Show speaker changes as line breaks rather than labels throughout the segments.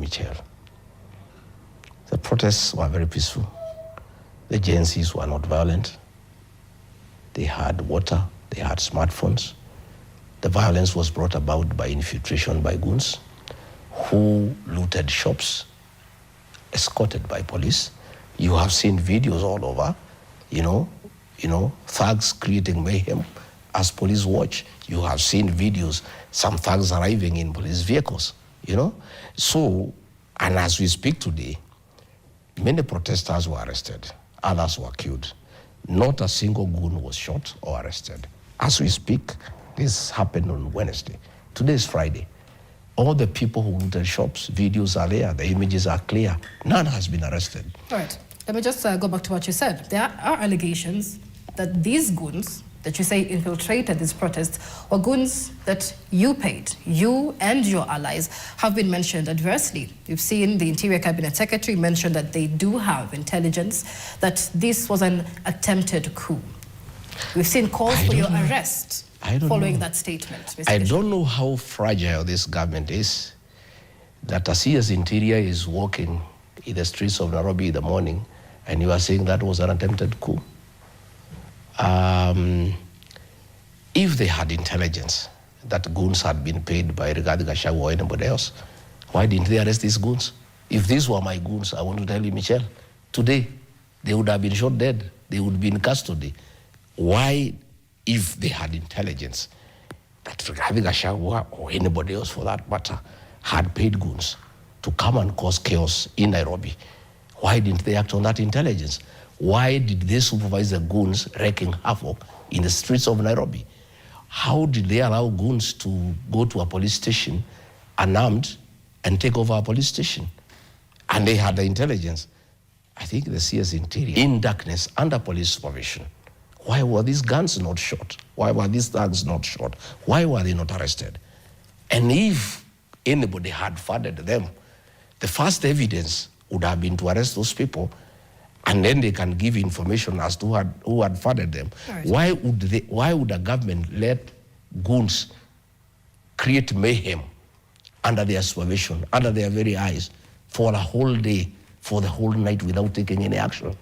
Michelle. The protests were very peaceful. The Gen Zs were not violent. They had water, they had smartphones. The violence was brought about by infiltration by goons who looted shops, escorted by police. You have seen videos all over, thugs creating mayhem as police watch. You have seen videos, some thugs arriving in police vehicles, So, and as we speak today, many protesters were arrested, others were killed. Not a single goon was shot or arrested. As we speak, this happened on Wednesday. Today is Friday. All the people who looted shops, videos are there, the images are clear. None has been arrested.
All right, let me just go back to what you said. There are allegations that these goons that you say infiltrated these protests were goons that you paid. You and your allies have been mentioned adversely. You've seen the Interior Cabinet Secretary mention that they do have intelligence, that this was an attempted coup. We've seen calls for your arrest following that statement, Mr.
I don't know how fragile this government is, that Asia's Interior is walking in the streets of Nairobi in the morning, and you are saying that was an attempted coup. If they had intelligence that goons had been paid by Rigathi Gachagua or anybody else, why didn't they arrest these goons? If these were my goons, I want to tell you, Michelle, today they would have been shot dead. They would be in custody. Why, if they had intelligence that Rigathi Gachagua or anybody else for that matter had paid goons to come and cause chaos in Nairobi, why didn't they act on that intelligence? Why did they supervise the goons wreaking havoc in the streets of Nairobi? How did they allow goons to go to a police station unarmed and take over a police station? And they had the intelligence. I think the CS Interior, in darkness, under police supervision. Why were these guns not shot? Why were these thugs not shot? Why were they not arrested? And if anybody had funded them, the first evidence would have been to arrest those people, and then they can give information as to who had funded them. Right. Why would a government let goons create mayhem under their supervision, under their very eyes, for a whole day, for the whole night without taking any action?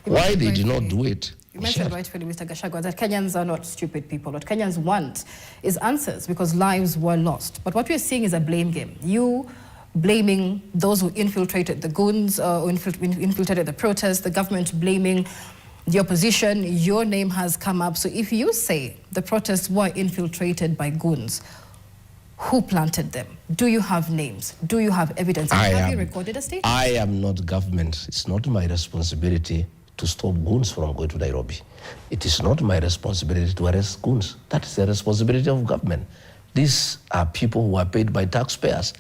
Why they did not do it?
You mentioned rightfully, Mr. Gachagua, that Kenyans are not stupid people. What Kenyans want is answers because lives were lost. But what we're seeing is a blame game. You blaming those who infiltrated the goons, who infiltrated the protests, the government blaming the opposition. Your name has come up. So if you say the protests were infiltrated by goons, who planted them? Do you have names? Do you have evidence? Have you recorded a statement?
I am not government. It's not my responsibility to stop goons from going to Nairobi. It is not my responsibility to arrest goons. That is the responsibility of government. These are people who are paid by taxpayers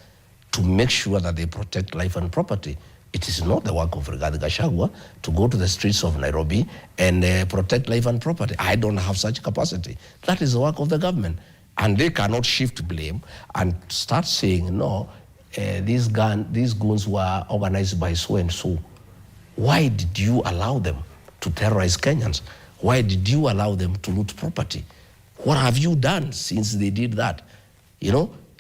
to make sure that they protect life and property. It is not the work of Rigathi Gachagua to go to the streets of Nairobi and protect life and property. I don't have such capacity. That is the work of the government. And they cannot shift blame and start saying, no, these goons were organized by so and so. Why did you allow them to terrorize Kenyans? Why did you allow them to loot property? What have you done since they did that?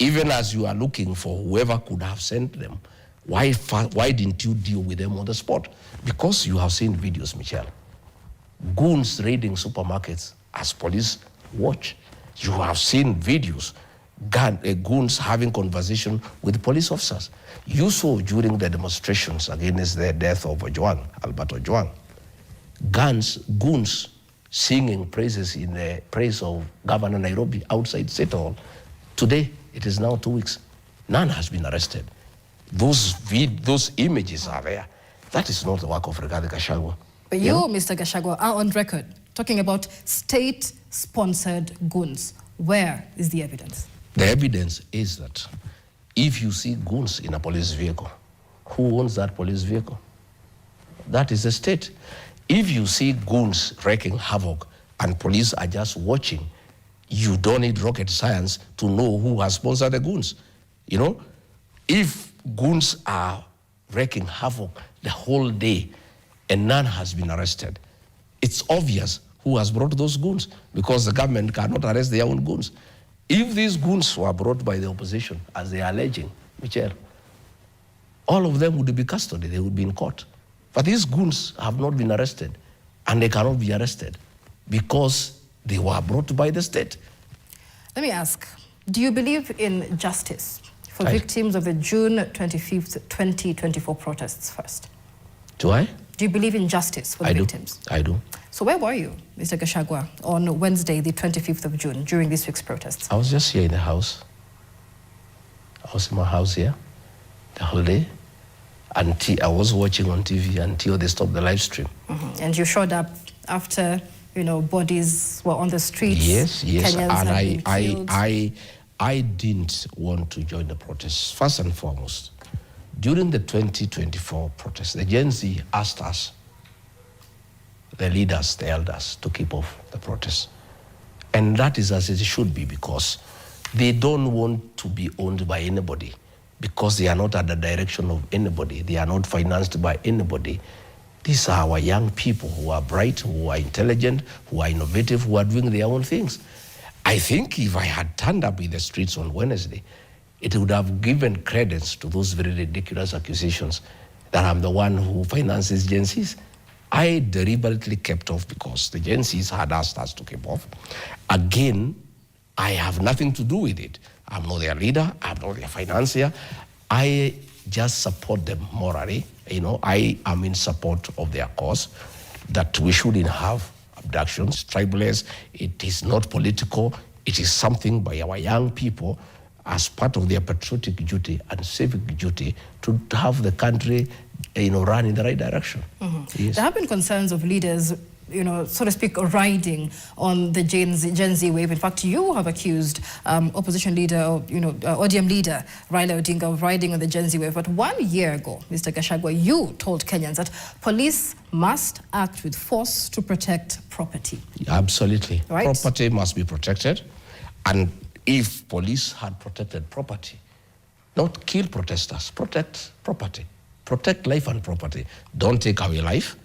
Even as you are looking for whoever could have sent them, why didn't you deal with them on the spot? Because you have seen videos, Michelle. Goons raiding supermarkets as police watch. You have seen videos, goons having conversation with police officers. You saw during the demonstrations against the death of Albert Ojwang, goons singing praises in the praise of Governor Nairobi outside City Hall. Today, it is now 2 weeks. None has been arrested. Those images are there. That is not the work of Rigathi Gachagua.
But you, Mr. Gachagua, are on record talking about state-sponsored goons. Where is the evidence?
The evidence is that if you see goons in a police vehicle, who owns that police vehicle? That is the state. If you see goons wreaking havoc and police are just watching, you don't need rocket science to know who has sponsored the goons. If goons are wreaking havoc the whole day and none has been arrested, it's obvious who has brought those goons because the government cannot arrest their own goons. If these goons were brought by the opposition, as they are alleging, Michelle, all of them would be custody, they would be in court. But these goons have not been arrested, and they cannot be arrested because they were brought by the state.
Let me ask, do you believe in justice for victims of the June 25th, 2024 protests first?
Do I?
Do you believe in justice for the victims?
I do.
So where were you, Mr. Gachagua, on Wednesday, the 25th of June, during this week's protests?
I was just here in the house. I was in my house here the whole day. Until I was watching on TV until they stopped the live stream.
And you showed up after, you know, bodies were on the streets.
Yes, yes.
Kenyans
and I didn't want to join the protests. First and foremost, during the 2024 protests, the Gen Z asked us, the leaders, the elders, to keep off the protests. And that is as it should be, because they don't want to be owned by anybody, because they are not at the direction of anybody. They are not financed by anybody. These are our young people who are bright, who are intelligent, who are innovative, who are doing their own things. I think if I had turned up in the streets on Wednesday, it would have given credence to those very ridiculous accusations that I'm the one who finances Gen Zs. I deliberately kept off because the Gen Zs had asked us to keep off. Again, I have nothing to do with it. I'm not their leader, I'm not their financier. I just support them morally. You know, I am in support of their cause, that we shouldn't have abductions, tribalism. It is not political. It is something by our young people as part of their patriotic duty and civic duty to have the country, you know, run in the right direction. Yes.
There have been concerns of leaders, you know, so to speak, riding on the Gen Z wave. In fact, you have accused opposition leader, or, you know, ODM leader Raila Odinga of riding on the Gen Z wave. But 1 year ago, Mr. Gachagua, you told Kenyans that police must act with force to protect property.
Absolutely.
Right?
Property must be protected. And if police had protected property, not kill protesters, protect property, protect life and property. Don't take away life,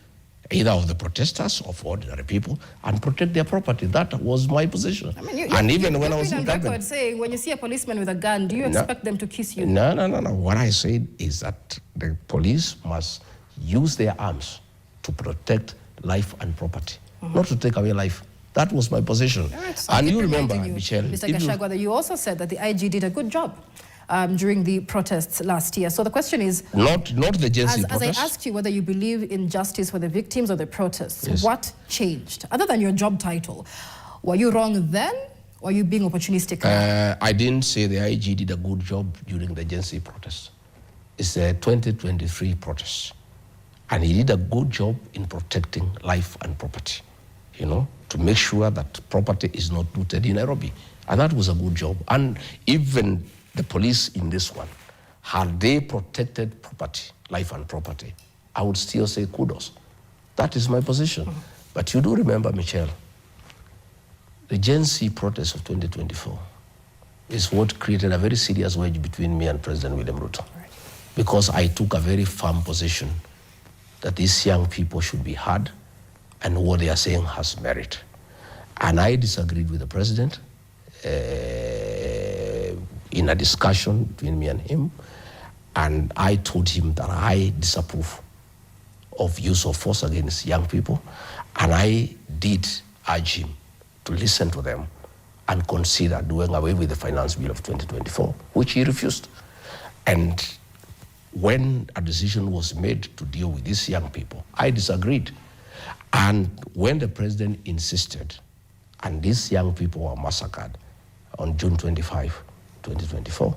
either of the protesters or of ordinary people, and protect their property. That was my position.
I mean,
and even when I was
in government, saying when you see a policeman with a gun, do you expect them to kiss you?
No. What I said is that the police must use their arms to protect life and property, not to take away life. That was my position.
Right, so
and you remember, Michelle,
Mr. Gachagua, that you also said that the IG did a good job during the protests last year. So the question is,
not the Gen Z
as I asked you whether you believe in justice for the victims of the protests,
yes.
What changed? Other than your job title, were you wrong then, or are you being opportunistic?
I didn't say the IG did a good job during the Gen Z protests. It's the 2023 protests. And he did a good job in protecting life and property, you know, to make sure that property is not looted in Nairobi. And that was a good job. And even the police in this one, had they protected property, life and property, I would still say kudos. That is my position. But you do remember, Michelle, the Gen Z protest of 2024 is what created a very serious wedge between me and President William Ruto. Right. Because I took a very firm position that these young people should be heard and what they are saying has merit. And I disagreed with the president in a discussion between me and him, and I told him that I disapprove of use of force against young people, and I did urge him to listen to them and consider doing away with the finance bill of 2024, which he refused. And when a decision was made to deal with these young people, I disagreed. And when the president insisted, and these young people were massacred on June 25, 2024,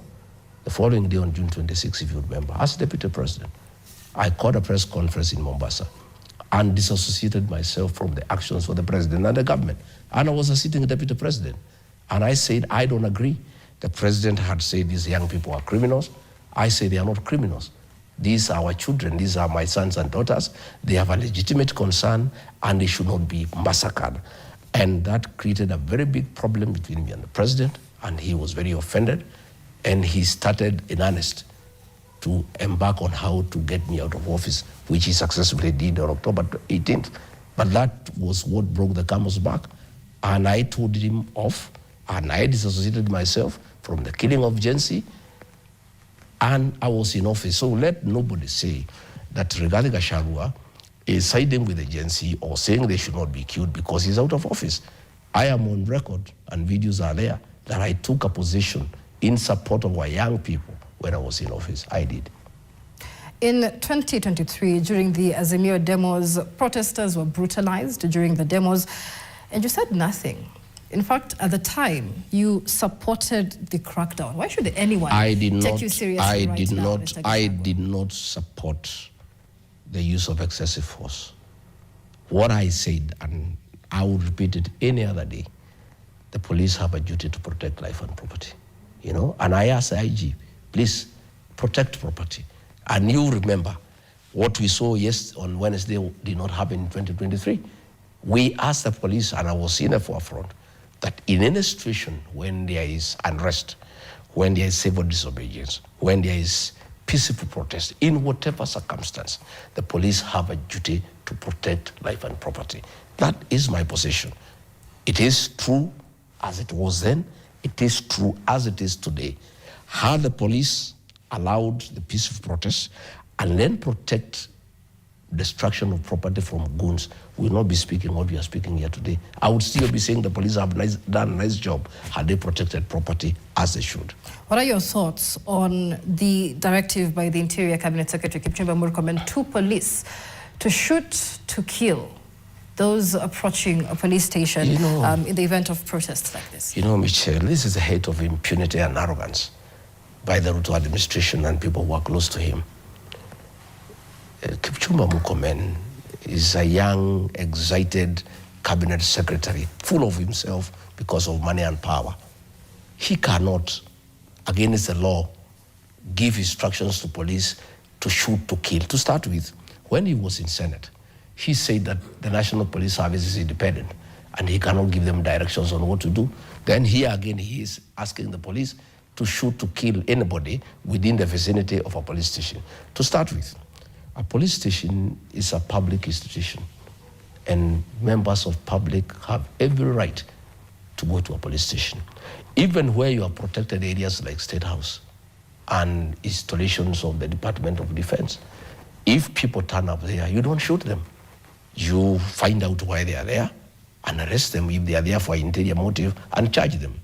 the following day on June 26, if you remember, as deputy president, I called a press conference in Mombasa and disassociated myself from the actions of the president and the government. And I was a sitting deputy president. And I said, I don't agree. The president had said these young people are criminals. I say they are not criminals. These are our children. These are my sons and daughters. They have a legitimate concern and they should not be massacred. And that created a very big problem between me and the president, and he was very offended. And he started in earnest to embark on how to get me out of office, which he successfully did on October 18th. But that was what broke the camel's back. And I told him off, and I disassociated myself from the killing of Gen Z. and I was in office. So let nobody say that Rigathi Gachagua is siding with the Gen Z or saying they should not be killed because he's out of office. I am on record, and videos are there, that I took a position in support of our young people when I was in office. I did.
In 2023, during the Azimio demos, protesters were brutalized during the demos, and you said nothing. In fact, at the time, you supported the crackdown. Why should anyone take you seriously
I
did
not support the use of excessive force. What I said, and I would repeat it any other day, the police have a duty to protect life and property. You know, and I asked IG, please protect property. And you remember what we saw on Wednesday did not happen in 2023. We asked the police, and I was in the forefront, that in any situation when there is unrest, when there is civil disobedience, when there is peaceful protest, in whatever circumstance, the police have a duty to protect life and property. That is my position. It is true as it was then, it is true as it is today. Had the police allowed the peaceful protest and then protect destruction of property from goons, we will not be speaking what we are speaking here today. I would still be saying the police have done a nice job had they protected property as they should.
What are your thoughts on the directive by the Interior Cabinet Secretary Kipchumba Murkomen to police to shoot to kill those approaching a police station in the event of protests like this?
You know, Michelle, this is a height of impunity and arrogance by the Ruto administration and people who are close to him. Kipchumba Murkomen is a young, excited cabinet secretary, full of himself because of money and power. He cannot, against the law, give instructions to police to shoot to kill. To start with, when he was in Senate, he said that the National Police Service is independent and he cannot give them directions on what to do. Then here again, he is asking the police to shoot to kill anybody within the vicinity of a police station. To start with, a police station is a public institution, and members of public have every right to go to a police station. Even where you are protected areas like State House and installations of the Department of Defense, if people turn up there, you don't shoot them. You find out why they are there and arrest them if they are there for an interior motive and charge them.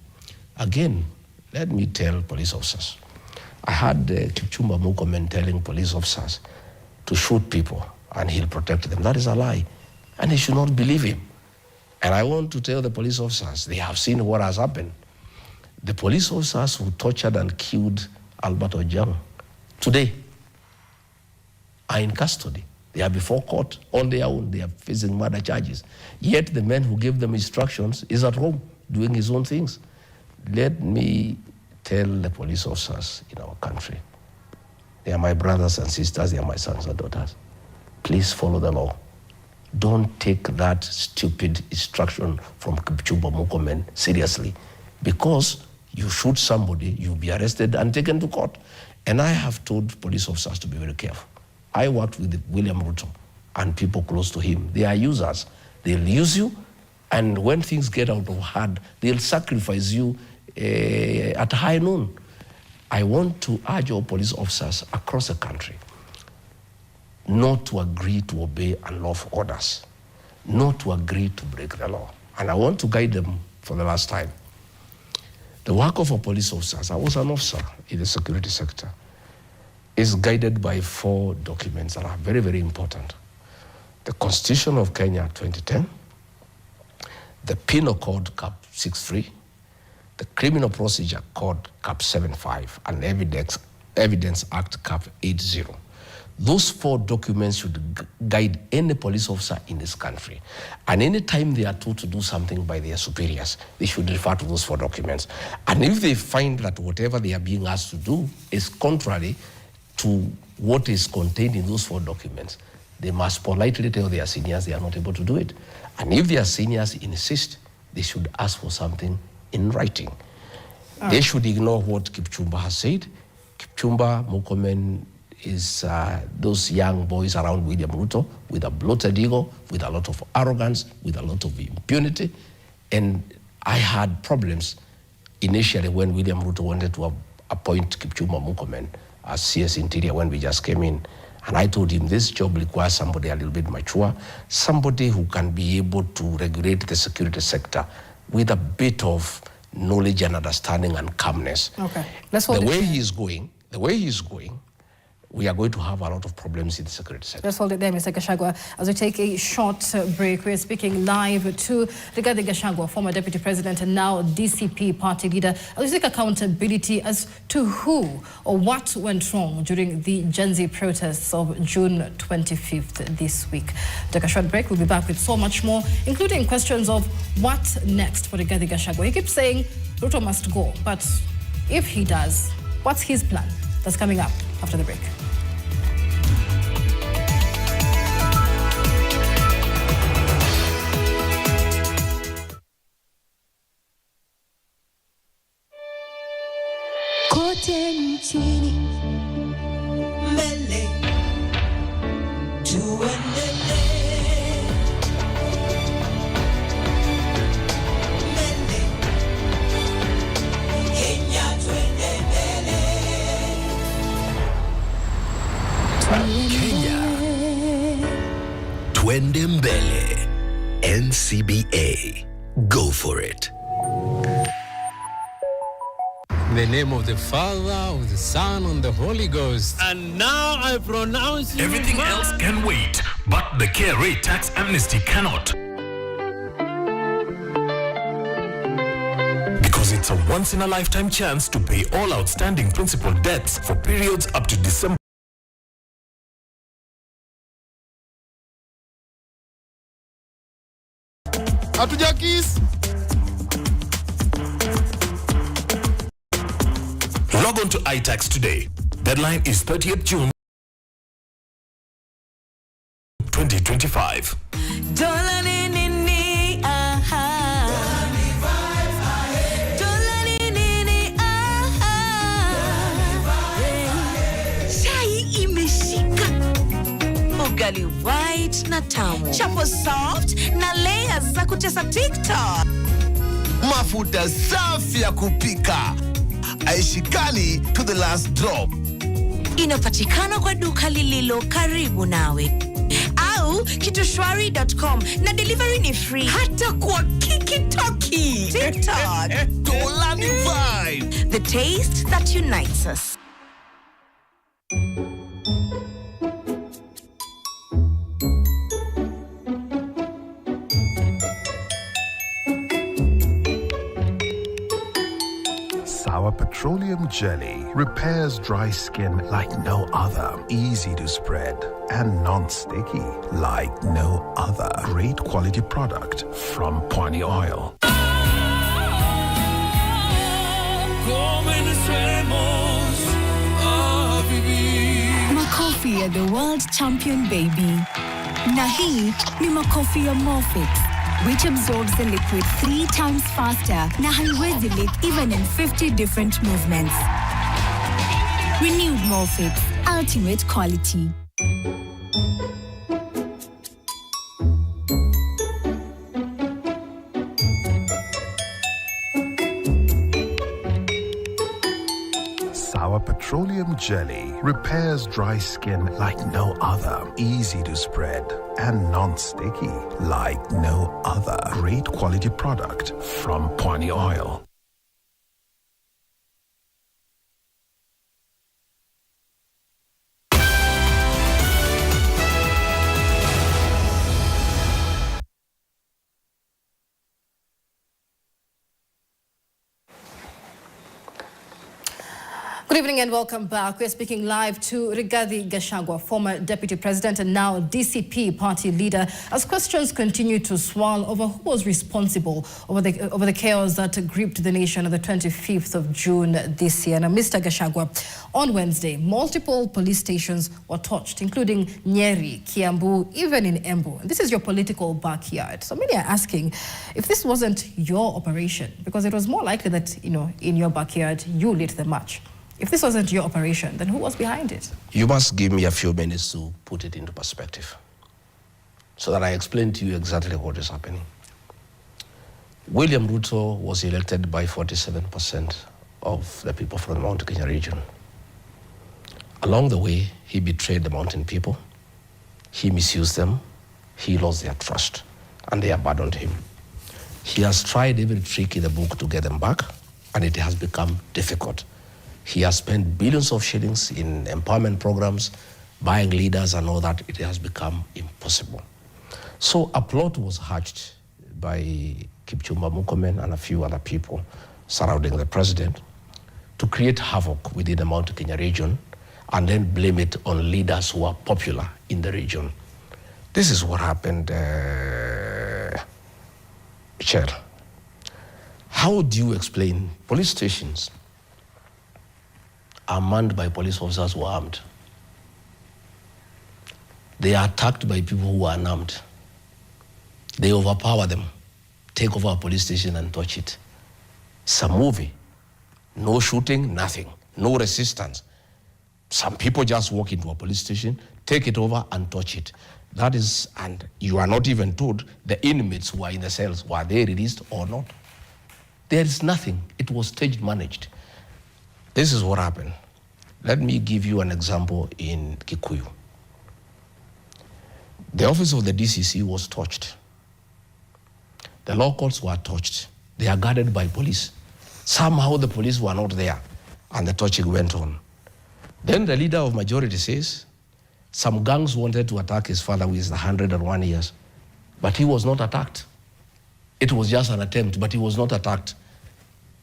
Again, let me tell police officers, I had Kipchumba Murkomen telling police officers to shoot people and he'll protect them. That is a lie, and they should not believe him. And I want to tell the police officers, they have seen what has happened. The police officers who tortured and killed Albert Ojwang today are in custody. They are before court on their own. They are facing murder charges. Yet the man who gave them instructions is at home doing his own things. Let me tell the police officers in our country, they are my brothers and sisters, they are my sons and daughters. Please follow the law. Don't take that stupid instruction from Kipchumba Murkomen seriously. Because you shoot somebody, you'll be arrested and taken to court. And I have told police officers to be very careful. I worked with William Ruto and people close to him. They are users. They'll use you, and when things get out of hand, they'll sacrifice you at high noon. I want to urge all police officers across the country not to agree to obey unlawful orders, not to agree to break the law. And I want to guide them for the last time. The work of our police officers, I was an officer in the security sector, is guided by 4 documents that are very, very important. The Constitution of Kenya 2010, the Penal Code Cap 63, the Criminal Procedure Code Cap 75, and Evidence Act Cap 80. Those 4 documents should guide any police officer in this country. And anytime they are told to do something by their superiors, they should refer to those 4 documents. And if they find that whatever they are being asked to do is contrary to what is contained in those 4 documents, they must politely tell their seniors they are not able to do it. And if their seniors insist, they should ask for something in writing. They should ignore what Kipchumba has said. Kipchumba Murkomen is those young boys around William Ruto with a bloated ego, with a lot of arrogance, with a lot of impunity. And I had problems initially when William Ruto wanted to appoint Kipchumba Murkomen as CS Interior when we just came in. And I told him this job requires somebody a little bit mature, somebody who can be able to regulate the security sector with a bit of knowledge and understanding and calmness.
Okay, let's hold
the way he is going, we are going to have a lot of problems in the security sector.
Let's hold it there, Mr. Gachagua. As we take a short break, we're speaking live to Rigathi Gachagua, former Deputy President and now DCP party leader, as we seek accountability as to who or what went wrong during the Gen Z protests of June 25th this week. Take a short break. We'll be back with so much more, including questions of what next for Rigathi Gachagua. He keeps saying Ruto must go, but if he does, what's his plan? That's coming up after the break.
Kote nchini mbele tuendelee, mbele Kenya twende mbele,
Kenya twende mbele. NCBA, go for it.
In the name of the Father, of the Son, and the Holy Ghost.
And now I pronounce you.
Everything else can wait, but the KRA tax amnesty cannot. Because it's a once-in-a-lifetime chance to pay all outstanding principal debts for periods up to December.
Hatujakis.
Log on to iTax today. Deadline is 30th June 2025.
dola nini aha, dola nini aha, chai imeshika, ugali white na tamu, chapo soft na layers za kutesa TikTok,
mafuta safi ya kupika, aishikani to the last drop.
inapatikana kwa duka lililo karibu nawe au kitushwari.com, na delivery ni free hata kwa kikitoki TikTok.
Dola ni vibe.
The taste that unites us.
Sour petroleum jelly repairs dry skin like no other. Easy to spread and non-sticky like no other. Great quality product from Pwani Oil.
Makofi ya the world champion baby. Na hii ni makofi ya Morphix, which absorbs the liquid 3 times faster na haiwezi leak even in 50 different movements. Renewed Morphix, ultimate quality.
Sour petroleum jelly repairs dry skin like no other. Easy to spread and non-sticky like no other. Great quality product from Pwani Oil.
Good evening and welcome back. We're speaking live to Rigathi Gachagua, former Deputy President and now DCP party leader, as questions continue to swirl over who was responsible over the chaos that gripped the nation on the 25th of June this year. Now, Mr. Gachagua, on Wednesday, multiple police stations were touched, including Nyeri, Kiambu, even in Embu. And this is your political backyard. So many are asking if this wasn't your operation, because it was more likely that, in your backyard, you lit the match. If this wasn't your operation, then who was behind it?
You must give me a few minutes to put it into perspective so that I explain to you exactly what is happening. William Ruto was elected by 47% of the people from the Mount Kenya region. Along the way, he betrayed the mountain people. He misused them. He lost their trust, and they abandoned him. He has tried every trick in the book to get them back, and it has become difficult. He has spent billions of shillings in empowerment programs, buying leaders and all that. It has become impossible. So a plot was hatched by Kipchumba Murkomen and a few other people surrounding the president to create havoc within the Mount Kenya region and then blame it on leaders who are popular in the region. This is what happened, Chair. How do you explain police stations are manned by police officers who are armed? They are attacked by people who are unarmed. They overpower them, take over a police station and touch it. It's a movie. No shooting, nothing. No resistance. Some people just walk into a police station, take it over and touch it. That is, and you are not even told the inmates who are in the cells, were they released or not? There is nothing. It was stage managed. This is what happened. Let me give you an example in Kikuyu. The office of the DCC was touched. The law courts were touched. They are guarded by police. Somehow the police were not there, and the touching went on. Then the leader of majority says, some gangs wanted to attack his father, who is 101 years, but he was not attacked. It was just an attempt, but he was not attacked.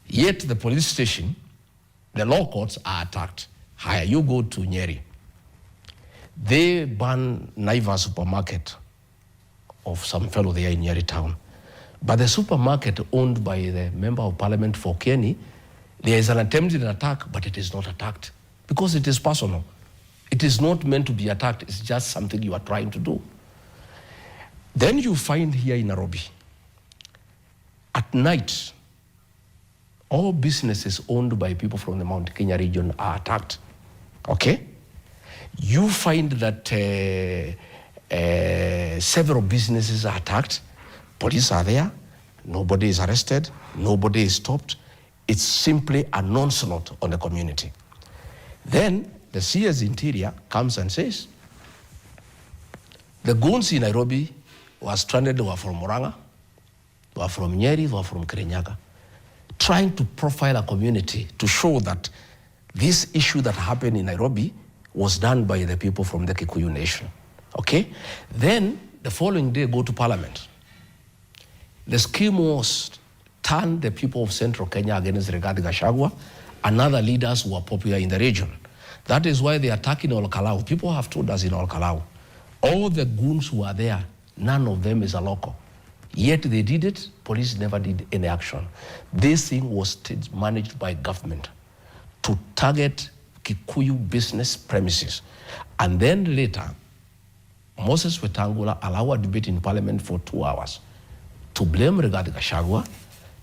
Yet the police station, the law courts are attacked. Higher, you go to Nyeri. They burn Naiva supermarket of some fellow there in Nyeri town. But the supermarket owned by the member of parliament for Kenny, there is an attempted attack, but it is not attacked because it is personal. It is not meant to be attacked. It's just something you are trying to do. Then you find here in Nairobi, at night, all businesses owned by people from the Mount Kenya region are attacked. Okay? You find that several businesses are attacked. Police are there. Nobody is arrested. Nobody is stopped. It's simply an onslaught on the community. Then the CS Interior comes and says, the goons in Nairobi were stranded, they were from Murang'a, they were from Nyeri, they were from Kirinyaga, trying to profile a community to show that this issue that happened in Nairobi was done by the people from the Kikuyu nation. Okay? Then the following day, go to Parliament. The scheme was turn the people of Central Kenya against Rigathi Gachagua and other leaders who are popular in the region. That is why they attack in Olkalau. People have told us in Olkalau, all the goons who are there, none of them is a local. Yet they did it, police never did any action. This thing was managed by government to target Kikuyu business premises. And then later, Moses Wetangula allowed a debate in parliament for 2 hours to blame Rigathi Gachagua,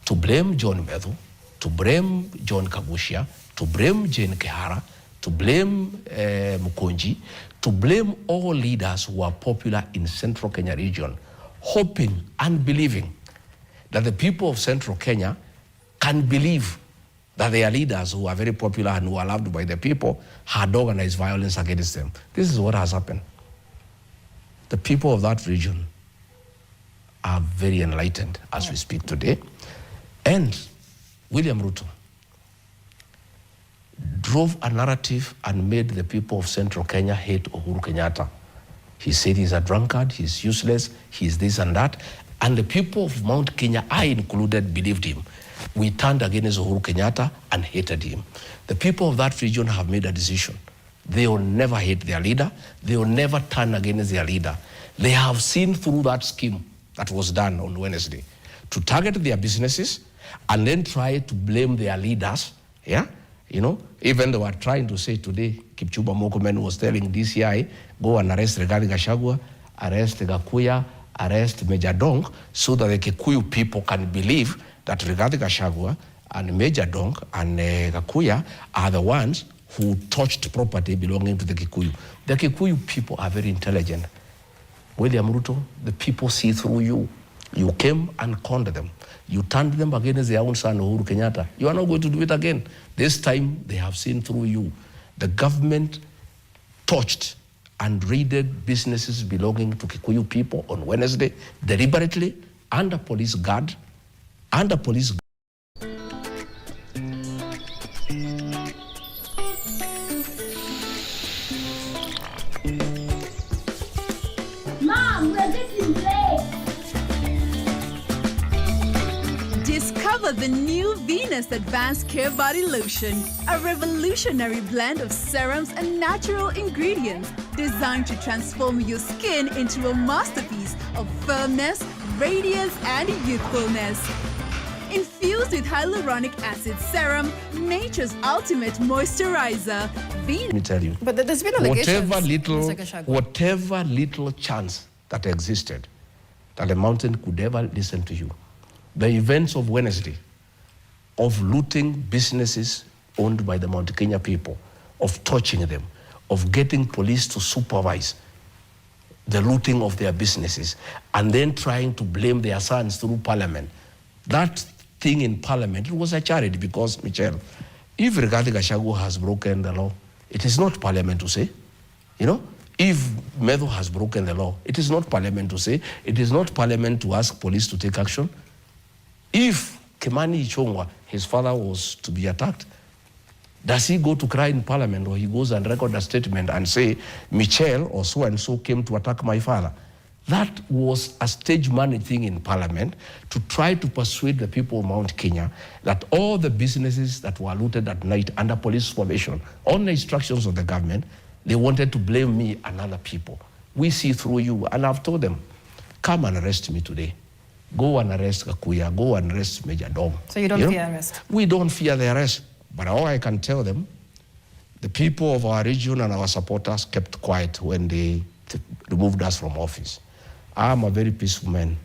to blame John Medhu, to blame John Kagushia, to blame Jane Kehara, to blame Mukonji, to blame all leaders who are popular in Central Kenya region, hoping and believing that the people of Central Kenya can believe that their leaders who are very popular and who are loved by the people had organized violence against them. This is what has happened. The people of that region are very enlightened as we speak today. And William Ruto drove a narrative and made the people of Central Kenya hate Uhuru Kenyatta. He said he's a drunkard, he's useless, he's this and that. And the people of Mount Kenya, I included, believed him. We turned against Uhuru Kenyatta and hated him. The people of that region have made a decision. They will never hate their leader. They will never turn against their leader. They have seen through that scheme that was done on Wednesday to target their businesses and then try to blame their leaders. Yeah, you know, even they were trying to say today, Kipchumba Murkomen was telling DCI, go and arrest Rigathi Gachagua, arrest Gakuya, arrest Major Dong, so that the Kikuyu people can believe that Rigathi Gachagua and Major Dong and Gakuya are the ones who touched property belonging to the Kikuyu. The Kikuyu people are very intelligent. William Ruto, the people see through you. You came and conned them. You turned them against their own son, Uhuru Kenyatta. You are not going to do it again. This time, they have seen through you. The government torched and raided businesses belonging to Kikuyu people on Wednesday, deliberately, under police guard,
Mom, we're getting late.
Discover the new Venus Advanced Care Body Lotion, a revolutionary blend of serums and natural ingredients designed to transform your skin into a masterpiece of firmness, radiance, and youthfulness. Infused with hyaluronic acid serum, nature's ultimate moisturizer.
Let me tell you.
But there's been allegations,
whatever little chance that existed that the mountain could ever listen to you, the events of Wednesday, of looting businesses owned by the Mount Kenya people, of torching them, of getting police to supervise the looting of their businesses, and then trying to blame their sons through parliament. That thing in parliament, it was a charity because, Michelle, if Rigathi Gachagua has broken the law, it is not parliament to say, you know? If Medho has broken the law, it is not parliament to say, it is not parliament to ask police to take action. If Kimani Ichung'wah, his father, was to be attacked, does he go to cry in parliament, or he goes and record a statement and say, Michelle or so-and-so came to attack my father? That was a stage-managed thing in parliament to try to persuade the people of Mount Kenya that all the businesses that were looted at night under police supervision, on the instructions of the government, they wanted to blame me and other people. We see through you, and I've told them, come and arrest me today. Go and arrest Kakuya, go and arrest Major Dom.
So you don't fear arrest?
We don't fear the arrest, but all I can tell them, the people of our region and our supporters kept quiet when they removed us from office. I'm a very peaceful man.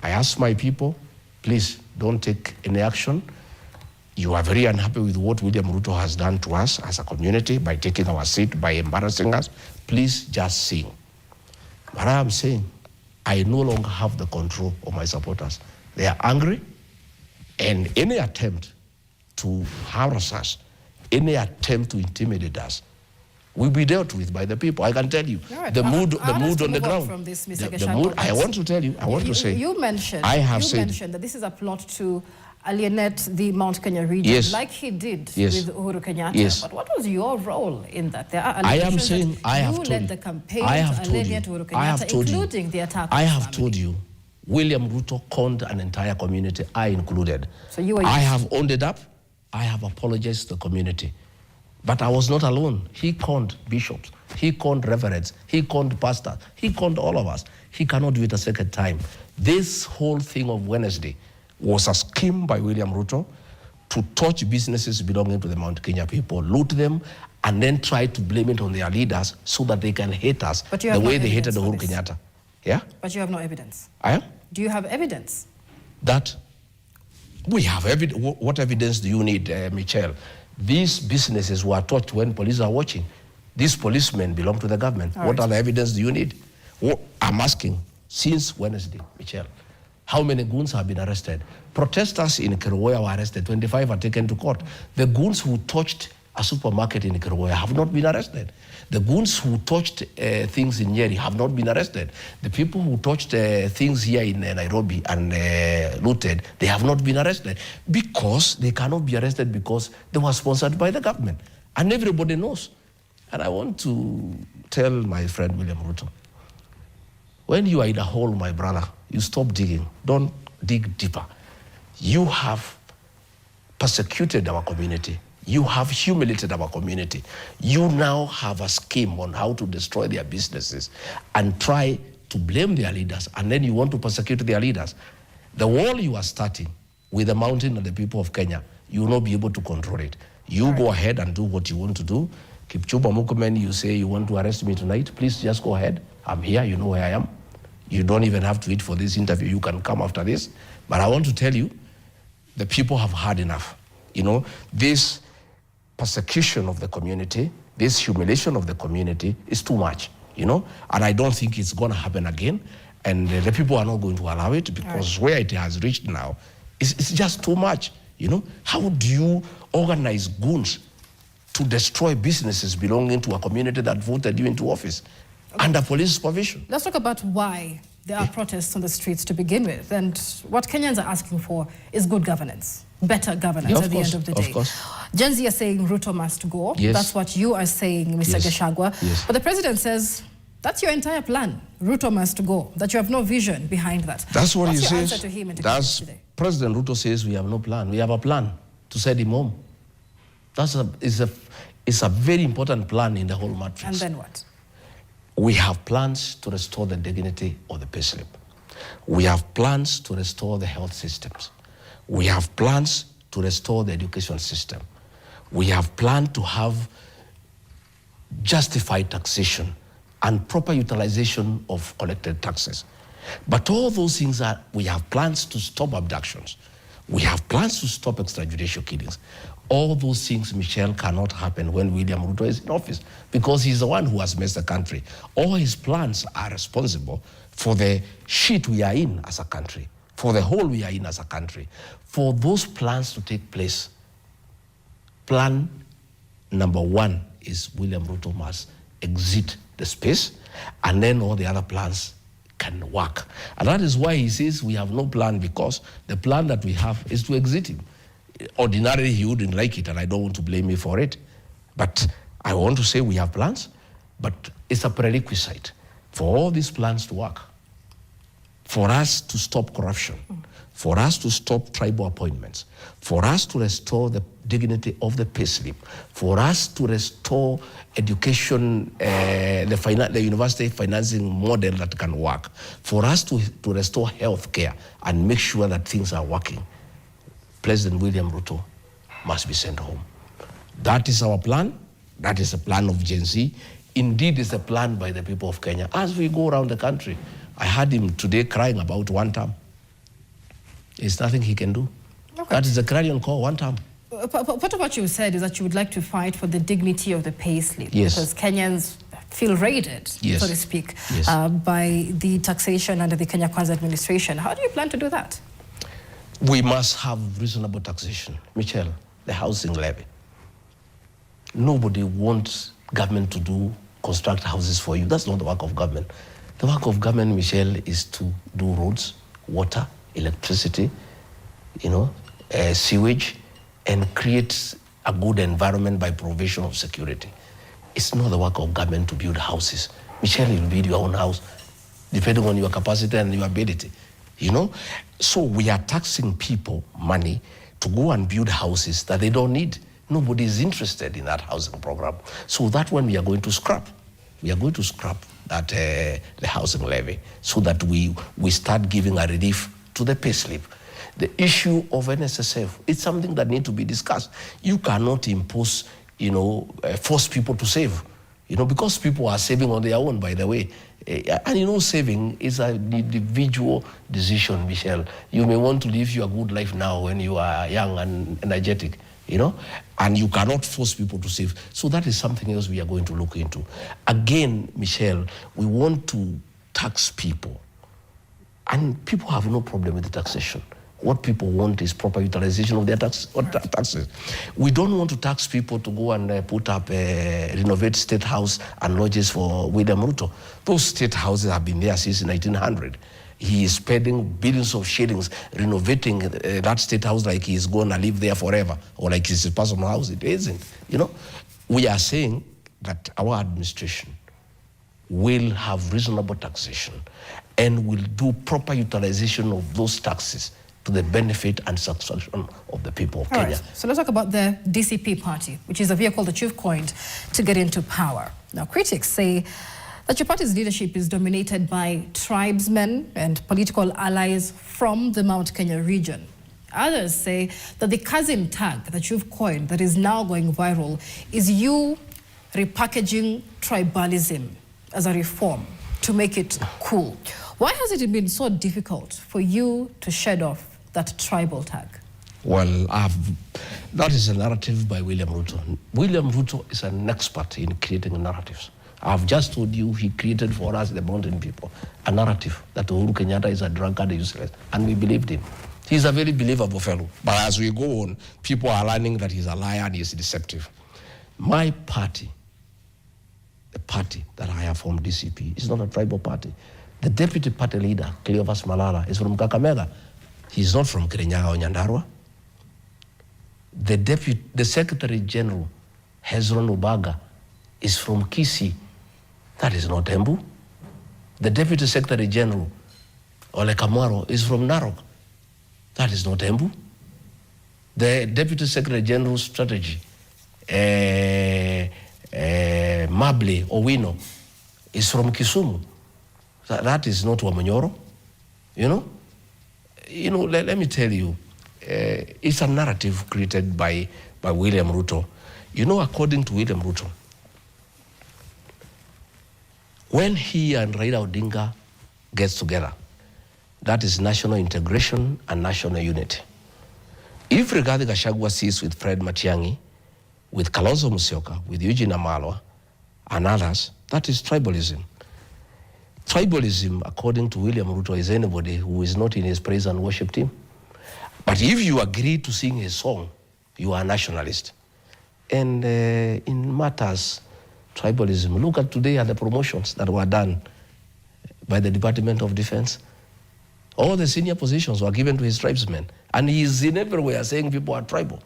I asked my people, please don't take any action. You are very unhappy with what William Ruto has done to us as a community by taking our seat, by embarrassing us. Please just sing. But I am saying, I no longer have the control of my supporters. They are angry, and any attempt to harass us, any attempt to intimidate us, will be dealt with by the people. I can tell you,
right.
the mood on the ground.
From this,
the mood, I want to tell you, I want to say.
You mentioned that this is a plot to alienate the Mount Kenya region,
yes,
like he did
yes,
with Uhuru Kenyatta.
Yes.
But what was your role in that? There are
I am saying,
I have told you. You led the campaign to alienate Uhuru Kenyatta, including the attack.
I have told you, William Ruto conned an entire community, I included.
So you were.
I have owned it up. I have apologized to the community. But I was not alone. He conned bishops. He conned reverends. He conned pastors. He conned all of us. He cannot do it a second time. This whole thing of Wednesday was a scheme by William Ruto to touch businesses belonging to the Mount Kenya people, loot them, and then try to blame it on their leaders so that they can hate us the way they hated Uhuru Kenyatta. Yeah?
But you have no evidence.
I am?
Do you have evidence?
That we have evidence. What evidence do you need, Michelle? These businesses were touched when police are watching. These policemen belong to the government. What other evidence do you need? I'm asking, since Wednesday, Michelle, how many goons have been arrested? Protesters in Kerugoya were arrested, 25 are taken to court. The goons who touched a supermarket in Kerugoya have not been arrested. The goons who touched things in Nyeri have not been arrested. The people who touched things here in Nairobi and looted, they have not been arrested because they cannot be arrested because they were sponsored by the government. And everybody knows. And I want to tell my friend William Ruto, when you are in a hole, my brother, you stop digging. Don't dig deeper. You have persecuted our community. You have humiliated our community. You now have a scheme on how to destroy their businesses and try to blame their leaders, and then you want to persecute their leaders. The wall you are starting with the mountain and the people of Kenya, you will not be able to control it. You go ahead and do what you want to do. Kipchumba Murkomen, you say you want to arrest me tonight, please just go ahead. I'm here, you know where I am. You don't even have to wait for this interview, you can come after this. But I want to tell you, the people have had enough. You know, this persecution of the community, this humiliation of the community is too much, you know, and I don't think it's going to happen again, and the people are not going to allow it because where it has reached now, it's just too much, you know. How do you organize goons to destroy businesses belonging to a community that voted you into office under police supervision.
Let's talk about why there are protests on the streets to begin with. And what Kenyans are asking for is good governance, better governance at the end of the day.
Of course.
Gen Z are saying Ruto must go.
Yes.
That's what you are saying, Mr. Gachagua.
Yes.
But the president says that's your entire plan. Ruto must go, that you have no vision behind that.
That's what
What's
he
your
says.
answer to him in today?
President Ruto says we have no plan. We have a plan to send him home. It's a very important plan in the whole matrix.
And then what?
We have plans to restore the dignity of the payslip. We have plans to restore the health systems. We have plans to restore the education system. We have planned to have justified taxation and proper utilization of collected taxes. But all those things we have plans to stop abductions. We have plans to stop extrajudicial killings. All those things, Michelle, cannot happen when William Ruto is in office because he's the one who has messed the country. All his plans are responsible for the shit we are in as a country, for the hole we are in as a country. For those plans to take place, plan number one is William Ruto must exit the space, and then all the other plans can work. And that is why he says we have no plan, because the plan that we have is to exit him. Ordinarily, he wouldn't like it, and I don't want to blame me for it. But I want to say we have plans, but it's a prerequisite for all these plans to work. For us to stop corruption, for us to stop tribal appointments, for us to restore the dignity of the payslip, for us to restore education, the university financing model that can work, for us to restore health care and make sure that things are working, President William Ruto must be sent home. That is our plan. That is the plan of Gen Z. Indeed, it's a plan by the people of Kenya. As we go around the country, I heard him today crying about one term. There's nothing he can do. Okay. That is the clarion call, one term.
Part of what you said is that you would like to fight for the dignity of the payslip.
Yes.
Because Kenyans feel raided,
yes,
so to speak,
yes,
by the taxation under the Kenya Kwanza administration. How do you plan to do that?
We must have reasonable taxation. Michelle, the housing levy. Nobody wants government to construct houses for you. That's not the work of government. The work of government, Michelle, is to do roads, water, electricity, sewage, and create a good environment by provision of security. It's not the work of government to build houses. Michelle, you'll build your own house, depending on your capacity and your ability, So we are taxing people money to go and build houses that they don't need. Nobody is interested in that housing program. So that one we are going to scrap. We are going to scrap that the housing levy so that we start giving a relief to the payslip. The issue of NSSF, it's something that needs to be discussed. You cannot impose, force people to save, because people are saving on their own, by the way. And saving is an individual decision, Michelle. You may want to live your good life now when you are young and energetic, and you cannot force people to save. So that is something else we are going to look into. Again, Michelle, we want to tax people, and people have no problem with the taxation. What people want is proper utilization of their taxes. We don't want to tax people to go and put up, renovate state house and lodges for William Ruto. Those state houses have been there since 1900. He is spending billions of shillings renovating that state house like he's going to live there forever, or like it's his personal house. It isn't. We are saying that our administration will have reasonable taxation and will do proper utilization of those taxes to the benefit and satisfaction of the people of Kenya.
Right. So let's talk about the DCP party, which is a vehicle that you've coined to get into power. Now, critics say that your party's leadership is dominated by tribesmen and political allies from the Mount Kenya region. Others say that the cousin tag that you've coined that is now going viral is you repackaging tribalism as a reform to make it cool. Why has it been so difficult for you to shed off that tribal tag?
Well, that is a narrative by William Ruto. William Ruto is an expert in creating narratives. I've just told you he created for us, the mountain people, a narrative that Uhuru Kenyatta is a drunkard, useless, and we believed him. He's a very believable fellow. But as we go on, people are learning that he's a liar and he's deceptive. My party, the party that I have formed, DCP, is not a tribal party. The deputy party leader, Cleophas Malala, is from Kakamega. He's not from Kirinyaga or Nyandarua. The Secretary General, Hezron Ubaga, is from Kisii. That is not Embu. The Deputy Secretary General, Ole Kamwaro, is from Narok. That is not Embu. The Deputy Secretary General Strategy, Mable Owino, is from Kisumu. That is not Wamanyoro. Let me tell you, it's a narrative created by William Ruto. According to William Ruto, when he and Raila Odinga gets together, that is national integration and national unity. If Rigathi Gachagua sits with Fred Matiang'i, with Kalonzo Musyoka, with Eugene Amalwa, and others, that is tribalism. Tribalism, according to William Ruto, is anybody who is not in his praise and worship team. But if you agree to sing his song, you are a nationalist. And in matters tribalism, look at today at the promotions that were done by the Department of Defense. All the senior positions were given to his tribesmen. And he is in everywhere saying people are tribal.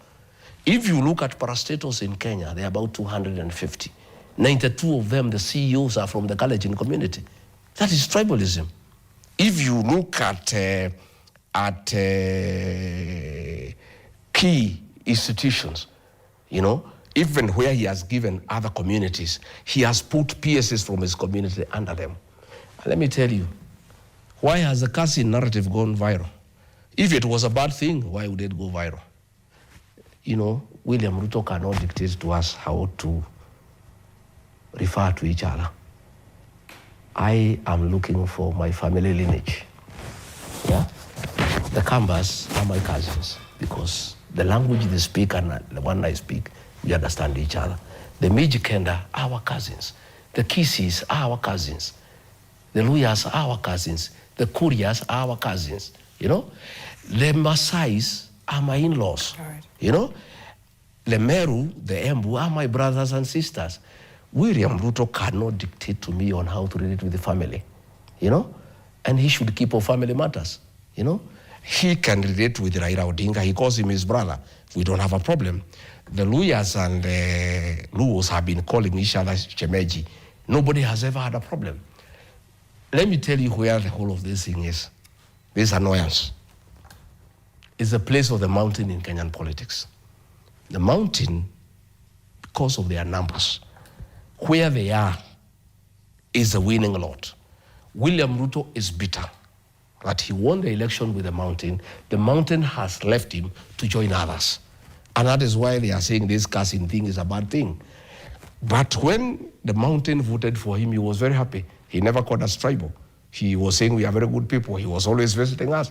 If you look at parastatals in Kenya, there are about 250. 92 of them, the CEOs are from the Kalenjin community. That is tribalism. If you look at key institutions, even where he has given other communities, he has put PSs from his community under them. And let me tell you, why has the Kasi narrative gone viral? If it was a bad thing, why would it go viral? William Ruto cannot dictate to us how to refer to each other. I am looking for my family lineage. Yeah? The Kambas are my cousins because the language they speak and the one I speak, we understand each other. The Mijikenda are our cousins. The Kisis are our cousins. The Luyas are our cousins. The Kurias are our cousins. The Masais are my in-laws. Right. The Meru, the Embu are my brothers and sisters. William Ruto cannot dictate to me on how to relate with the family, and he should keep on family matters, He can relate with Raila Odinga. He calls him his brother. We don't have a problem. The Luyas and the Luos have been calling each other Shemeji. Nobody has ever had a problem. Let me tell you where the whole of this thing is. This annoyance is the place of the mountain in Kenyan politics. The mountain, because of their numbers, where they are, is a winning lot. William Ruto is bitter that he won the election with the mountain. The mountain has left him to join others. And that is why they are saying this casting thing is a bad thing. But when the mountain voted for him, he was very happy. He never called us tribal. He was saying we are very good people. He was always visiting us.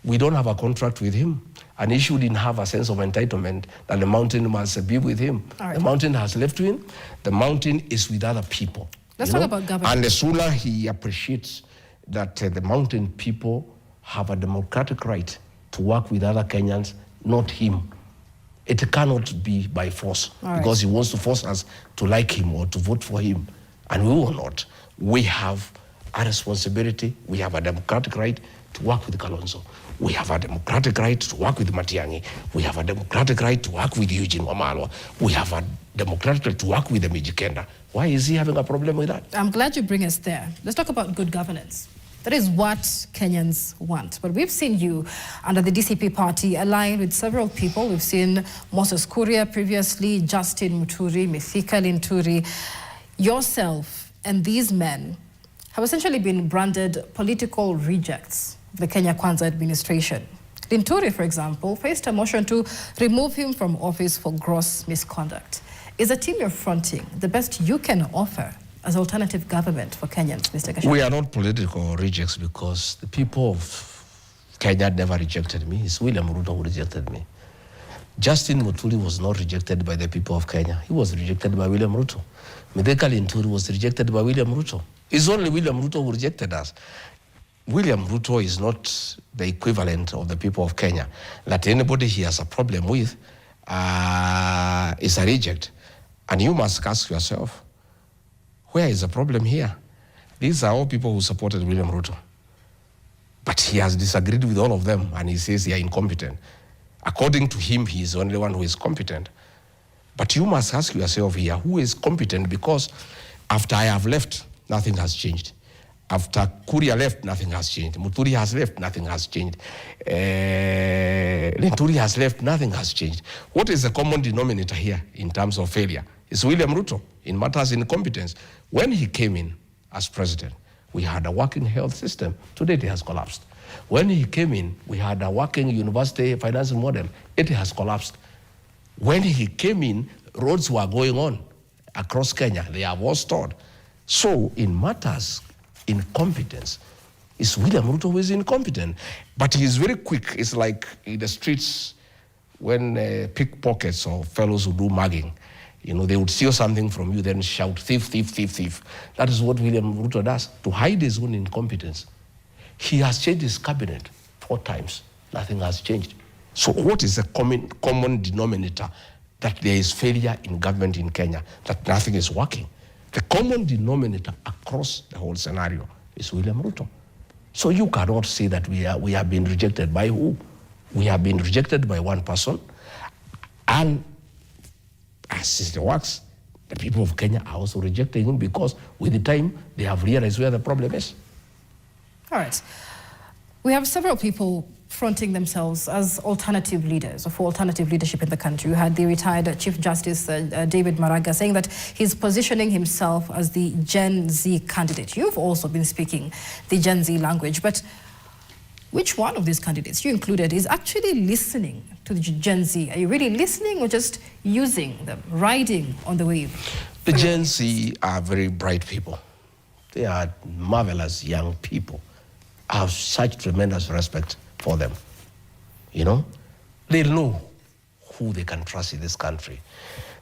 We don't have a contract with him. And he shouldn't have a sense of entitlement that the mountain must be with him. Right. The mountain has left him. The mountain is with other people.
Let's talk about government.
And the sooner he appreciates that the mountain people have a democratic right to work with other Kenyans, not him. It cannot be by force because he wants to force us to like him or to vote for him. And we will not. We have a responsibility. We have a democratic right to work with Kalonzo. We have a democratic right to work with Matiang'i. We have a democratic right to work with Eugene Wamalwa. We have a democratic right to work with the Mijikenda. Why is he having a problem with that?
I'm glad you bring us there. Let's talk about good governance. That is what Kenyans want. But we've seen you under the DCP party align with several people. We've seen Moses Kuria previously, Justin Muturi, Mithika Linturi. Yourself and these men have essentially been branded political rejects of the Kenya Kwanza administration. Linturi, for example, faced a motion to remove him from office for gross misconduct. Is the team you're fronting the best you can offer as alternative government for Kenyans, Mr. Gachagua?
We are not political rejects because the people of Kenya never rejected me. It's William Ruto who rejected me. Justin Muturi was not rejected by the people of Kenya. He was rejected by William Ruto. Mithika Linturi was rejected by William Ruto. It's only William Ruto who rejected us. William Ruto is not the equivalent of the people of Kenya. That anybody he has a problem with is a reject. And you must ask yourself, where is the problem here? These are all people who supported William Ruto. But he has disagreed with all of them, and he says they are incompetent. According to him, he is the only one who is competent. But you must ask yourself here, who is competent? Because after I have left, nothing has changed. After Kuria left, nothing has changed. Muturi has left, nothing has changed. Lenturi has left, nothing has changed. What is the common denominator here in terms of failure? It's William Ruto in matters of incompetence. When he came in as president, we had a working health system. Today it has collapsed. When he came in, we had a working university financing model. It has collapsed. When he came in, roads were going on across Kenya. They are all stored. So in matters incompetence, it's William Ruto who is incompetent. But he is very quick. It's like in the streets when pickpockets or fellows who do mugging, you know, they would steal something from you, then shout, thief, thief, thief, thief. That is what William Ruto does, to hide his own incompetence. He has changed his cabinet 4 times. Nothing has changed. So what is the common denominator that there is failure in government in Kenya, that nothing is working? The common denominator across the whole scenario is William Ruto. So you cannot say that we have been rejected by who? We have been rejected by one person, and as it works, the people of Kenya are also rejecting him because with the time they have realized where the problem is.
All right. We have several people fronting themselves as alternative leaders or for alternative leadership in the country. You had the retired Chief Justice David Maraga saying that he's positioning himself as the Gen Z candidate. You've also been speaking the Gen Z language, but which one of these candidates, you included, is actually listening to the Gen Z? Are you really listening or just using them, riding on the wave?
The Gen Z are very bright people. They are marvelous young people. I have such tremendous respect for them. You know, they know who they can trust in this country.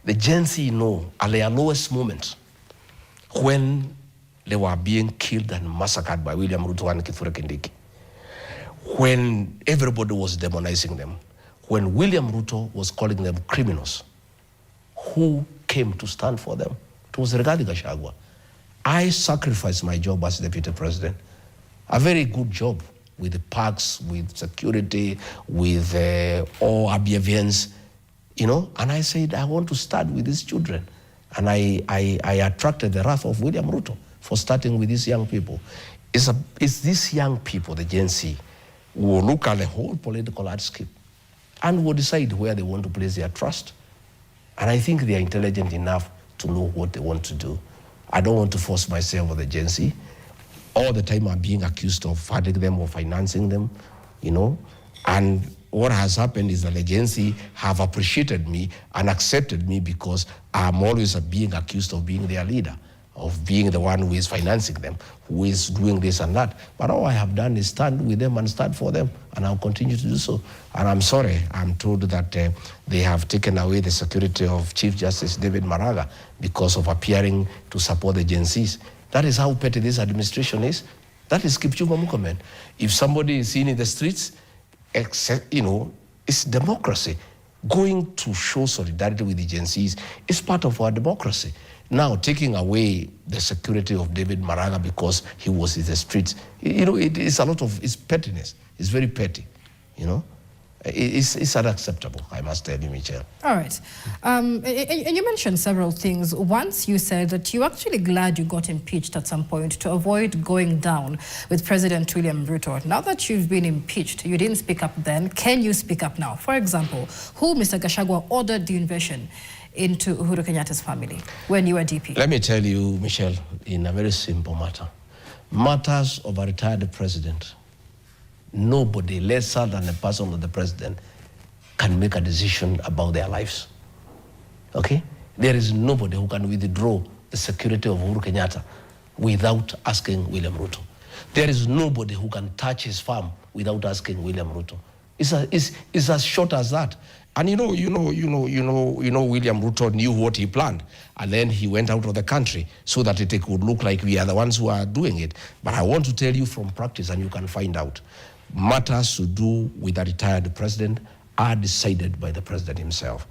The Gen Z know at their lowest moment when they were being killed and massacred by William Ruto and Kithure Kindiki, when everybody was demonizing them, when William Ruto was calling them criminals, who came to stand for them? It was Rigathi Gachagua. I sacrificed my job as deputy president, a very good job with the parks, with security, with all obedience, you know, and I said, I want to start with these children. And I attracted the wrath of William Ruto for starting with these young people. It's these young people, the Gen Z, who will look at the whole political landscape and will decide where they want to place their trust. And I think they are intelligent enough to know what they want to do. I don't want to force myself on the Gen Z. All the time I'm being accused of funding them or financing them, you know. And what has happened is that the Gen Z have appreciated me and accepted me because I'm always being accused of being their leader, of being the one who is financing them, who is doing this and that. But all I have done is stand with them and stand for them, and I'll continue to do so. And I'm sorry, I'm told that they have taken away the security of Chief Justice David Maraga because of appearing to support the Gen Zs. That is how petty this administration is. That is Kipchumba Murkomen. If somebody is seen in the streets, you know, it's democracy. Going to show solidarity with the Gen Zs is part of our democracy. Now, taking away the security of David Maraga because he was in the streets, you know, it's a lot of, it's pettiness. It's very petty, you know. It's unacceptable, I must tell you, Michelle.
All right. And you mentioned several things. Once you said that you're actually glad you got impeached at some point to avoid going down with President William Ruto. Now that you've been impeached, you didn't speak up then. Can you speak up now? For example, who, Mr. Gachagua, ordered the invasion into Uhuru Kenyatta's family when you were DP?
Let me tell you, Michelle, in a very simple matter. Matters of a retired president, nobody lesser than the person of the president can make a decision about their lives. Okay? There is nobody who can withdraw the security of Uhuru Kenyatta without asking William Ruto. There is nobody who can touch his farm without asking William Ruto. It's as short as that. And William Ruto knew what he planned, and then he went out of the country so that it could look like we are the ones who are doing it. But I want to tell you from practice, and you can find out, matters to do with a retired president are decided by the president himself.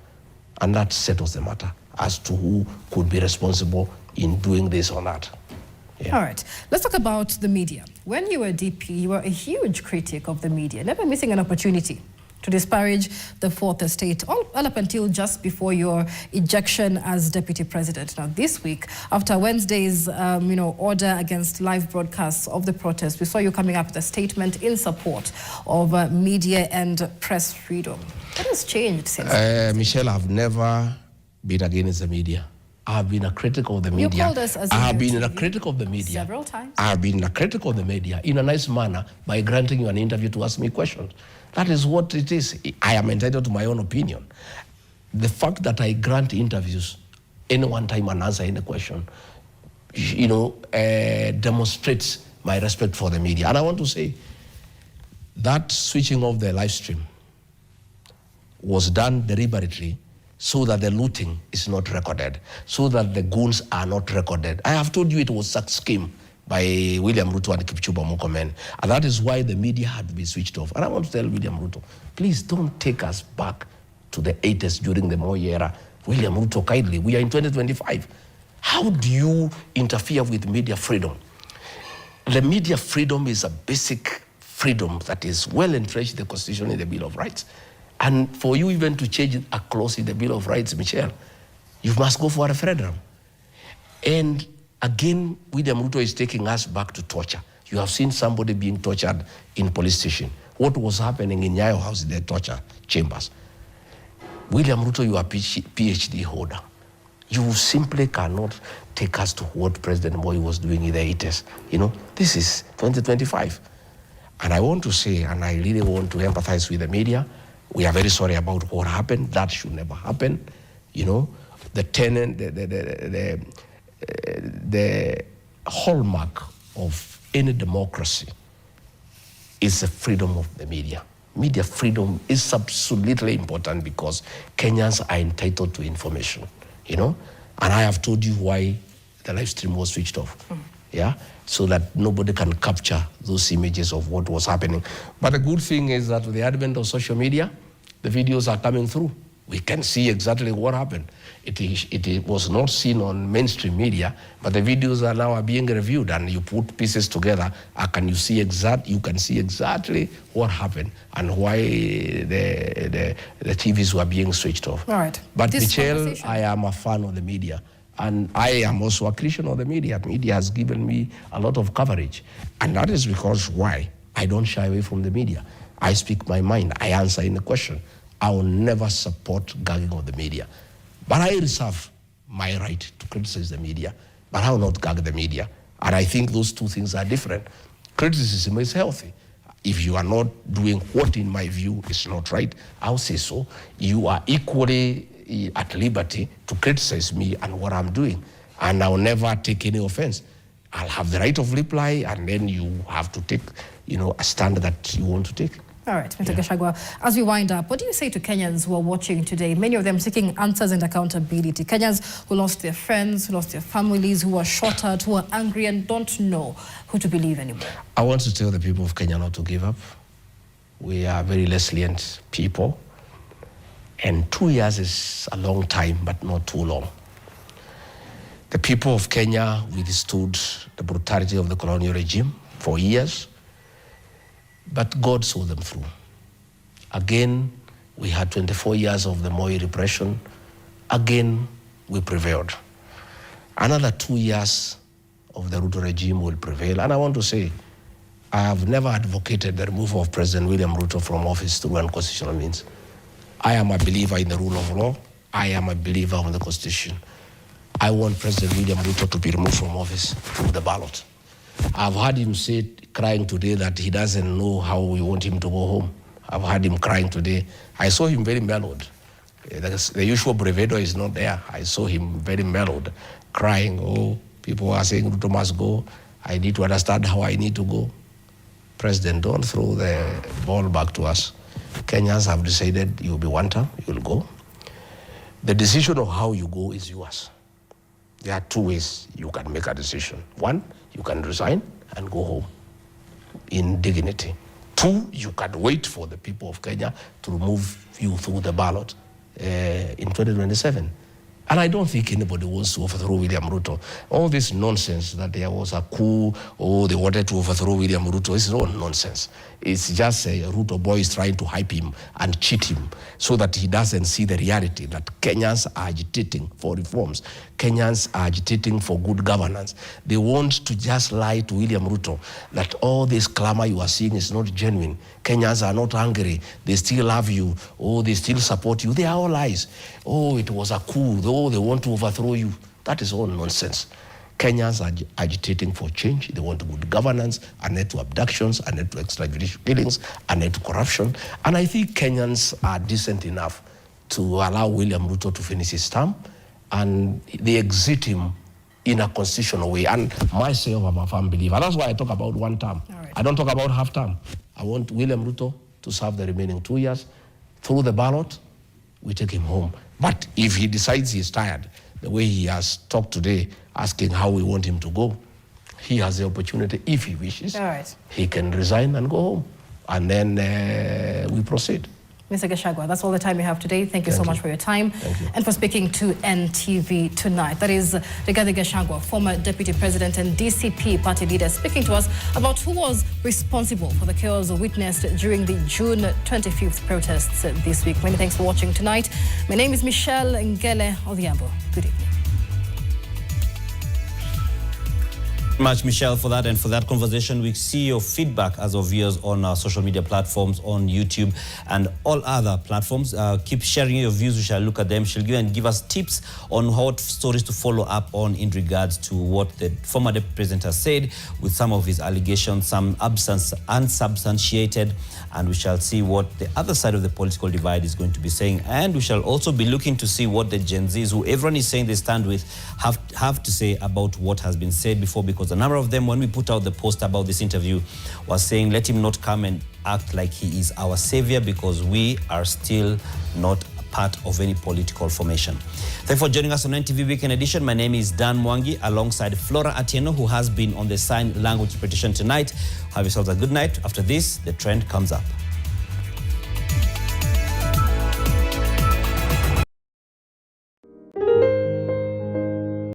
And that settles the matter. as to who could be responsible in doing this or not. Yeah.
All right, let's talk about the media. When you were DP, you were a huge critic of the media, never missing an opportunity to disparage the Fourth Estate, all up until just before your ejection as deputy president. Now, this week, after Wednesday's, order against live broadcasts of the protest, we saw you coming up with a statement in support of media and press freedom. What has changed since then?
Michelle, I've never been against the media. I've been a critic of the media.
You called us as
I've been a critic of the media
several times.
I've been a critic of the media in a nice manner by granting you an interview to ask me questions. That is what it is. I am entitled to my own opinion. The fact that I grant interviews any one time and answer any question, demonstrates my respect for the media. And I want to say that switching off the live stream was done deliberately so that the looting is not recorded, so that the goons are not recorded. I have told you it was such scheme by William Ruto and Kipchumba Murkomen, and that is why the media had to be switched off. And I want to tell William Ruto, please don't take us back to the 80s during the Moi era. William Ruto, kindly, we are in 2025. How do you interfere with media freedom? The media freedom is a basic freedom that is well entrenched in the Constitution in the Bill of Rights. And for you even to change a clause in the Bill of Rights, Michelle, you must go for a referendum. And again, William Ruto is taking us back to torture. You have seen somebody being tortured in police station. What was happening in Nyayo House in the torture chambers? William Ruto, you are a PhD holder. You simply cannot take us to what President Moi was doing in the 80s. This is 2025. And I want to say, and I really want to empathize with the media, we are very sorry about what happened. That should never happen. The hallmark of any democracy is the freedom of the media. Media freedom is absolutely important because Kenyans are entitled to information, And I have told you why the live stream was switched off. So that nobody can capture those images of what was happening. But the good thing is that with the advent of social media, the videos are coming through. We can see exactly what happened. It was not seen on mainstream media, but the videos are now being reviewed, and you put pieces together, you can see exactly what happened and why the TVs were being switched off.
All right.
But Michelle, I am a fan of the media. And I am also a Christian of the media. Media has given me a lot of coverage. And that is because why? I don't shy away from the media. I speak my mind. I answer any question. I will never support gagging of the media. But I reserve my right to criticize the media. But I will not gag the media. And I think those two things are different. Criticism is healthy. If you are not doing what, in my view, is not right, I'll say so. You are equally at liberty to criticize me and what I'm doing. And I'll never take any offense. I'll have the right of reply, and then you have to take, a stand that you want to take.
All right, Mr. Gachagua, as we wind up, what do you say to Kenyans who are watching today, many of them seeking answers and accountability? Kenyans who lost their friends, who lost their families, who are shot at, who are angry and don't know who to believe anymore.
I want to tell the people of Kenya not to give up. We are very resilient people. And 2 years is a long time, but not too long. The people of Kenya withstood the brutality of the colonial regime for years, but God saw them through. Again, we had 24 years of the Moi repression. Again, we prevailed. Another 2 years of the Ruto regime will prevail. And I want to say, I have never advocated the removal of President William Ruto from office through unconstitutional means. I am a believer in the rule of law. I am a believer in the Constitution. I want President William Ruto to be removed from office through the ballot. I've heard him say, crying today, that he doesn't know how we want him to go home. I've heard him crying today. I saw him very mellowed. The usual bravado is not there. I saw him very mellowed, crying. Oh, people are saying Ruto must go. I need to understand how I need to go. President, don't throw the ball back to us. Kenyans have decided you'll be one term, you'll go. The decision of how you go is yours. There are two ways you can make a decision. One, you can resign and go home in dignity. Two, you can wait for the people of Kenya to remove you through the ballot in 2027. And I don't think anybody wants to overthrow William Ruto. All this nonsense that there was a coup, they wanted to overthrow William Ruto, is all nonsense. It's just a Ruto boy is trying to hype him and cheat him so that he doesn't see the reality that Kenyans are agitating for reforms. Kenyans are agitating for good governance. They want to just lie to William Ruto that all this clamor you are seeing is not genuine. Kenyans are not angry. They still love you. They still support you. They are all lies. It was a coup. They want to overthrow you. That is all nonsense. Kenyans are agitating for change. They want good governance, and end to abductions, and end to extrajudicial killings, and end to corruption. And I think Kenyans are decent enough to allow William Ruto to finish his term, and they exit him in a constitutional way. And myself, I'm a firm believer. That's why I talk about one term. Right. I don't talk about half term. I want William Ruto to serve the remaining 2 years. Through the ballot, we take him home. But if he decides he's tired, the way he has talked today, asking how we want him to go, he has the opportunity, if he wishes, he can resign and go home. And then we proceed.
Mr. Gachagua, that's all the time we have today. Thank you so much for your time and for speaking to NTV tonight. That is Rigathi Gachagua, former Deputy President and DCP party leader, speaking to us about who was responsible for the chaos witnessed during the June 25th protests this week. Many thanks for watching tonight. My name is Michelle Ngele Odhiambo. Good evening.
Much, Michelle, for that and for that conversation. We see your feedback as of viewers on our social media platforms, on YouTube and all other platforms. Keep sharing your views. We shall look at them. She'll give us tips on what stories to follow up on in regards to what the former deputy president has said, with some of his allegations, some unsubstantiated, and we shall see what the other side of the political divide is going to be saying. And we shall also be looking to see what the Gen Zs, who everyone is saying they stand with, have to say about what has been said before, because a number of them, when we put out the post about this interview, was saying, let him not come and act like he is our savior, because we are still not part of any political formation. Thank you for joining us on NTV Weekend Edition. My name is Dan Mwangi, alongside Flora Atieno, who has been on the sign language interpretation tonight. Have yourselves a good night. After this, the trend comes up.